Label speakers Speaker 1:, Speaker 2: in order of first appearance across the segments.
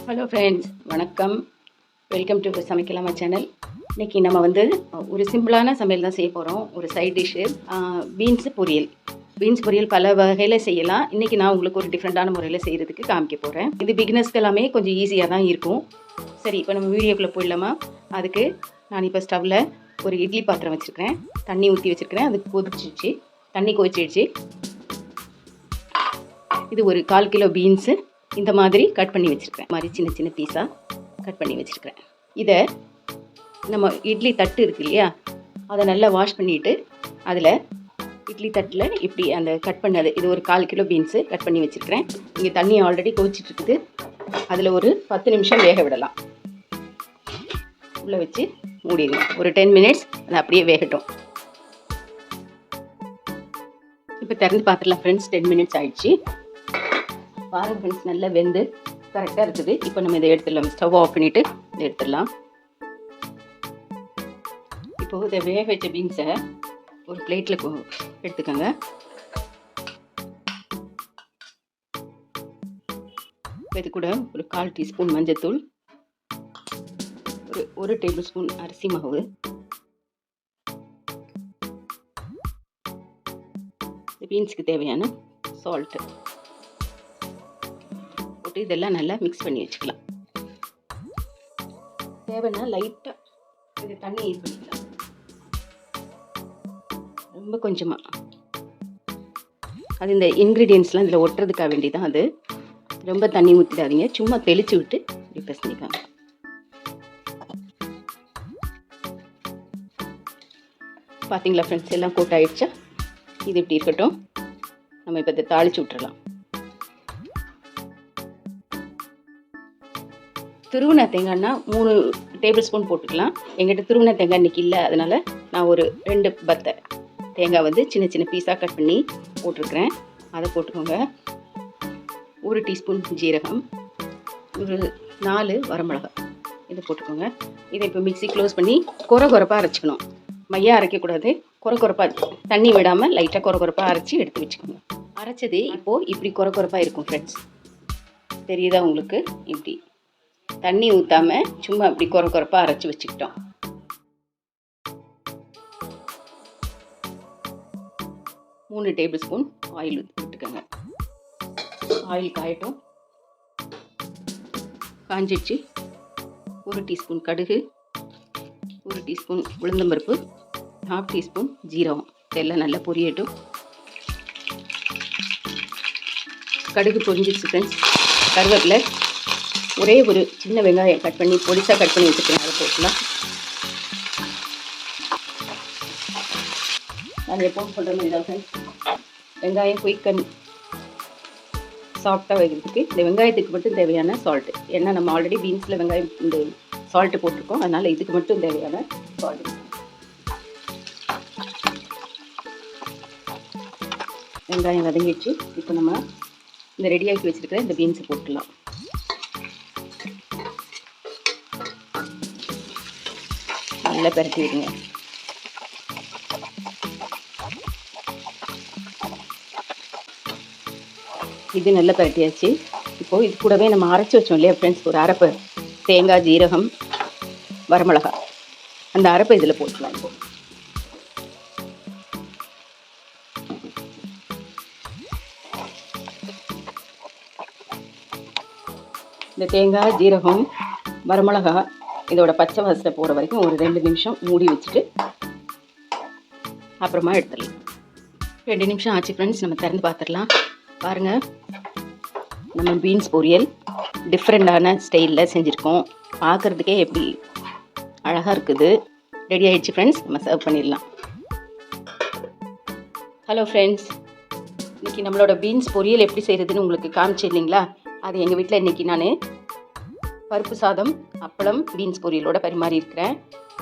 Speaker 1: Hello friends, வணக்கம். Welcome to சமைக்கலாமா channel. இன்றைக்கி நம்ம ஒரு சிம்பிளான சமையல் தான் செய்ய போகிறோம். ஒரு சைட் டிஷ்ஷு பீன்ஸு பொரியல். பீன்ஸ் பொரியல் பல வகையில் செய்யலாம். இன்றைக்கி நான் உங்களுக்கு ஒரு டிஃப்ரெண்ட்டான முறையில் செய்கிறதுக்கு காமிக்க போகிறேன். இது பிகினர்ஸ்க்கு எல்லாமே கொஞ்சம் ஈஸியாக தான் இருக்கும். சரி, இப்போ நம்ம வீடியோக்குள்ளே போயிடலாமா? அதுக்கு நான் இப்போ ஸ்டவ்வில் ஒரு இட்லி பாத்திரம் வச்சுருக்கிறேன். தண்ணி ஊற்றி வச்சுருக்கிறேன். அது கொதிச்சிடுச்சு. தண்ணி கொதிச்சிடுச்சு. இது ஒரு 1/4 கிலோ பீன்ஸு இந்த மாதிரி கட் பண்ணி வச்சுருக்கிறேன். மாதிரி சின்ன சின்ன பீஸாக கட் பண்ணி வச்சுருக்கிறேன். இதை நம்ம இட்லி தட்டு இருக்கு இல்லையா, அதை நல்லா வாஷ் பண்ணிவிட்டு அதில் இட்லி தட்டில் இப்படி அந்த கட் பண்ணது, இது ஒரு 1/4 கிலோ பீன்ஸு கட் பண்ணி வச்சுருக்கிறேன். இங்கே தண்ணி ஆல்ரெடி கொதிச்சிட்ருக்குது. அதில் ஒரு 10 நிமிஷம் வேக விடலாம். உள்ளே வச்சு மூடிடுங்க. ஒரு 10 மினிட்ஸ் அது அப்படியே வேகட்டும். இப்போ திறந்து பார்த்துடலாம் ஃப்ரெண்ட்ஸ். 10 மினிட்ஸ் ஆயிடுச்சு. பாருங்க ஃப்ரெண்ட்ஸ், நல்லா வெந்து கரெக்டாக இருக்குது. இப்போ நம்ம இதை எடுத்துடலாம். ஸ்டவ் ஆஃப் பண்ணிவிட்டு இதை எடுத்துடலாம். இப்போது இதை வேக வச்ச பீன்ஸை ஒரு பிளேட்டில் எடுத்துக்கோங்க. இது கூட ஒரு 1/4 டீஸ்பூன் மஞ்சள்தூள், ஒரு டேபிள் ஸ்பூன் அரிசி மாவு, பீன்ஸுக்கு தேவையான சால்ட்டு போட்டு இதெல்லாம் நல்லா மிக்ஸ் பண்ணி வச்சுக்கலாம். தேவைன்னா லைட்டாக இது தண்ணி யூஸ் பண்ணிக்கலாம். ரொம்ப கொஞ்சமாக. அது இந்த இன்க்ரீடியன்ட்ஸ்லாம் இதில் ஒட்டுறதுக்காக வேண்டி தான். அது ரொம்ப தண்ணி ஊற்றிடாதீங்க. சும்மா தெளித்து விட்டு இப்படி ப்ரெஸ் பண்ணிக்காங்க. பார்த்தீங்களா ஃப்ரெண்ட்ஸ், எல்லாம் கோட் ஆகிடுச்சா? இது இப்படி இருக்கட்டும். நம்ம இப்போ இதை தாளித்து விட்டுறலாம். துருவின தேங்காய்னா 3 டேபிள் ஸ்பூன் போட்டுக்கலாம். எங்கிட்ட துருவின தேங்காய் இன்றைக்கி இல்லை, அதனால் நான் ஒரு 2 பத்தை தேங்காய் சின்ன சின்ன பீஸாக கட் பண்ணி போட்டிருக்கிறேன். அதை போட்டுக்கோங்க. 1 டீஸ்பூன் ஜீரகம், ஒரு 4 வரமிளகாய் இதை போட்டுக்கோங்க. இதை இப்போ மிக்ஸி க்ளோஸ் பண்ணி கொரப்பாக அரைச்சிக்கணும். மையாக அரைக்கக்கூடாது. கொரப்பாக தண்ணி விடாமல் லைட்டாக கொரப்பாக அரைச்சி எடுத்து வச்சுக்கோங்க. அரைச்சது இப்போது இப்படி கொரப்பாக இருக்கும் ஃப்ரெண்ட்ஸ். தெரியுதா உங்களுக்கு? இப்படி தண்ணி ஊற்றாமல் சும்மா அப்படி கொரப்பாக அரைச்சி வச்சுக்கிட்டோம். மூணு டேபிள் ஸ்பூன் ஆயில் விட்டுக்கோங்க. ஆயில் காயட்டும். காஞ்சிடுச்சு. 1 டீஸ்பூன் கடுகு, 1 டீஸ்பூன் உளுந்தம்பருப்பு, 1/2 டீஸ்பூன் ஜீரகம். இதெல்லாம் நல்லா பொரியட்டும். கடுகு பொரிஞ்சிடுச்சு ஃப்ரெண்ட்ஸ். கருவேப்பிலை, ஒரே ஒரு சின்ன வெங்காயம் கட் பண்ணி பொடிசாக கட் பண்ணி வச்சுக்கிறேன். அதை போட்டுக்கலாம். நான் எப்போவும் சொல்கிற மாதிரி தான் ஃப்ரெண்ட்ஸ், வெங்காயம் குயிக்கன் சாஃப்டாக வைக்கிறதுக்கு இந்த வெங்காயத்துக்கு மட்டும் தேவையான சால்ட்டு. ஏன்னா நம்ம ஆல்ரெடி பீன்ஸில் வெங்காயம் இந்த சால்ட்டு போட்டிருக்கோம். அதனால் இதுக்கு மட்டும் தேவையான சால்ட்டு. வெங்காயம் வதங்கிடுச்சு. இப்போ நம்ம இந்த ரெடியாக்கி வச்சுருக்கிற இந்த பீன்ஸை போட்டுடலாம். நல்லா பரட்டி விடுங்க. இது நல்லா பரட்டியாச்சு. இப்போது இது கூடவே நம்ம அரைச்சி வச்சோம் இல்லையா ஃப்ரெண்ட்ஸ், ஒரு அரைப்பு தேங்காய், ஜீரகம், வரமிளகாய், அந்த அரைப்பை இதில் போட்டுக்கலாம். இப்போ இந்த தேங்காய், ஜீரகம், வரமிளகாய் இதோட பச்சை வாசனை போகிற வரைக்கும் ஒரு 2 நிமிஷம் மூடி வச்சுட்டு அப்புறமா எடுத்துடலாம். 2 நிமிஷம் ஆச்சு ஃப்ரெண்ட்ஸ். நம்ம திறந்து பார்த்துடலாம். பாருங்கள், நம்ம பீன்ஸ் பொரியல் டிஃப்ரெண்ட்டான ஸ்டைலில் செஞ்சுருக்கோம். பார்க்குறதுக்கே எப்படி அழகாக இருக்குது. ரெடி ஆகிடுச்சு ஃப்ரெண்ட்ஸ். நம்ம சர்வ் பண்ணிடலாம். ஹலோ ஃப்ரெண்ட்ஸ், இன்றைக்கி நம்மளோட பீன்ஸ் பொரியல் எப்படி செய்கிறதுன்னு உங்களுக்கு காமிச்சு இல்லைங்களா? அது எங்கள் வீட்டில் இன்றைக்கி நான் பருப்பு சாதம், அப்பளம், பீன்ஸ் பொரியலோட பரிமாறி இருக்கிறேன்.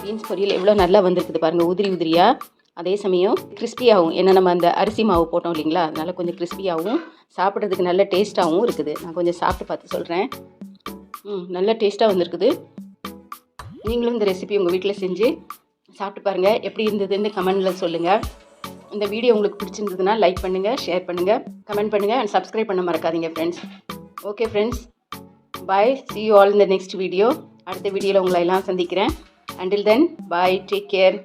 Speaker 1: பீன்ஸ் பொரியல் எவ்வளோ நல்லா வந்திருக்குது பாருங்கள். உதிரியாக, அதே சமயம் கிறிஸ்பியாகவும். ஏன்னா நம்ம அந்த அரிசி மாவு போட்டோம் இல்லைங்களா, அதனால் கொஞ்சம் கிறிஸ்பியாகவும் சாப்பிட்றதுக்கு நல்ல டேஸ்ட்டாகவும் இருக்குது. நான் கொஞ்சம் சாப்பிட்டு பார்த்து சொல்கிறேன். நல்ல டேஸ்ட்டாக வந்திருக்குது. நீங்களும் இந்த ரெசிபி உங்கள் வீட்டில் செஞ்சு சாப்பிட்டு பாருங்கள். எப்படி இருந்ததுன்னு கமெண்டில் சொல்லுங்கள். இந்த வீடியோ உங்களுக்கு பிடிச்சிருந்ததுன்னா லைக் பண்ணுங்கள், ஷேர் பண்ணுங்கள், கமெண்ட் பண்ணுங்கள் அண்ட் சப்ஸ்கிரைப் பண்ண மறக்காதீங்க friends. Okay friends, bye, see you all in the next video. அடுத்த வீடியோவில் உங்களை எல்லாம் சந்திக்கிறேன். Until then, bye, take care.